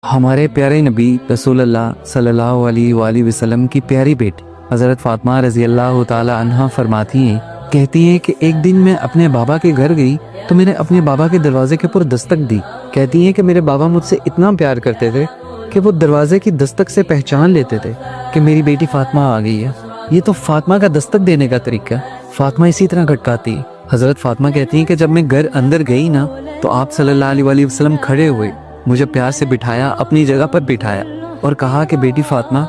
ہمارے پیارے نبی رسول اللہ صلی اللہ علیہ وآلہ وسلم کی پیاری بیٹی حضرت فاطمہ رضی اللہ تعالی عنہا فرماتی ہیں، کہتی ہیں کہ ایک دن میں اپنے بابا کے گھر گئی تو میں نے اپنے بابا کے دروازے کے پر دستک دی۔ کہتی ہیں کہ میرے بابا مجھ سے اتنا پیار کرتے تھے کہ وہ دروازے کی دستک سے پہچان لیتے تھے کہ میری بیٹی فاطمہ آ گئی ہے۔ یہ تو فاطمہ کا دستک دینے کا طریقہ ہے، فاطمہ اسی طرح کھٹکاتی۔ حضرت فاطمہ کہتی ہیں کہ جب میں گھر اندر گئی نا تو آپ صلی اللہ علیہ وآلہ وسلم کھڑے ہوئے، مجھے پیار سے بٹھایا، اپنی جگہ پر بٹھایا اور کہا کہ بیٹی فاطمہ،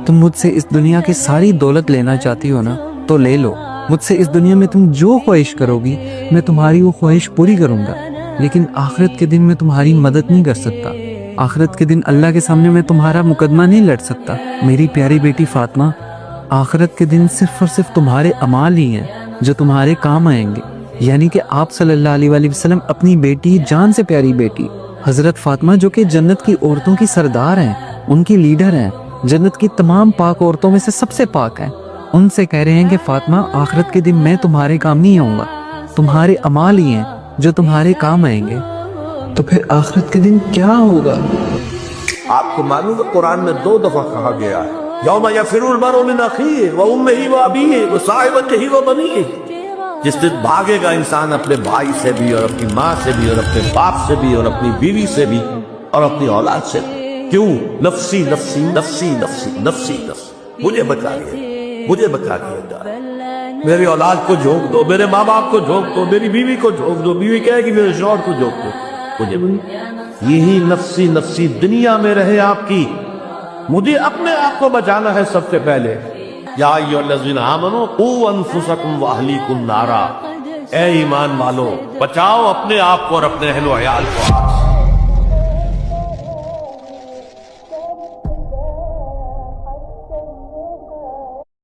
تم مجھ سے اس دنیا کی ساری دولت لینا چاہتی ہو نا تو لے لو، مجھ سے اس دنیا میں تم جو خواہش کرو گی میں تمہاری وہ خواہش پوری کروں گا، لیکن آخرت کے دن میں تمہاری مدد نہیں کر سکتا، آخرت کے دن اللہ کے سامنے میں تمہارا مقدمہ نہیں لڑ سکتا۔ میری پیاری بیٹی فاطمہ، آخرت کے دن صرف اور صرف تمہارے اعمال ہی ہیں جو تمہارے کام آئیں گے۔ یعنی کہ آپ صلی اللہ علیہ وآلہ وسلم اپنی بیٹی، جان سے پیاری بیٹی حضرت فاطمہ، جو کہ جنت کی عورتوں کی سردار ہیں، ان کی لیڈر ہیں، جنت کی تمام پاک عورتوں میں سے سب سے پاک ہیں، ان سے کہہ رہے ہیں کہ فاطمہ، آخرت کے دن میں تمہارے کام نہیں آؤں گا، تمہارے اعمال ہی ہیں جو تمہارے کام آئیں گے۔ تو پھر آخرت کے دن کیا ہوگا؟ آپ کو معلوم ہے قرآن میں 2 دفعہ کہا گیا ہے، یوم یفر المرء من اخیہ وامہ وابیہ وصاحبتہ وبنیہ، جس دن بھاگے گا انسان اپنے بھائی سے بھی اور اپنی ماں سے بھی اور اپنے باپ سے بھی اور اپنی بیوی سے بھی اور اپنی اولاد سے بھی۔ کیوں؟ نفسی نفسی نفسی نفسی نفسی نفسی، مجھے بچا لیا، مجھے بچا لیا، میری اولاد کو جھونک دو، میرے ماں باپ کو جھونک دو، میری بیوی کو جھونک دو، بیوی کہے کہ میرے شوہر کو جھونک دو، مجھے یہی نفسی نفسی دنیا میں رہے آپ کی، مجھے اپنے آپ کو بچانا ہے سب سے پہلے۔ یا ایھا الذین آمنوا قوا انفسکم واہلیکم نارا، اے ایمان والو، بچاؤ اپنے آپ کو اور اپنے اہل و عیال کو۔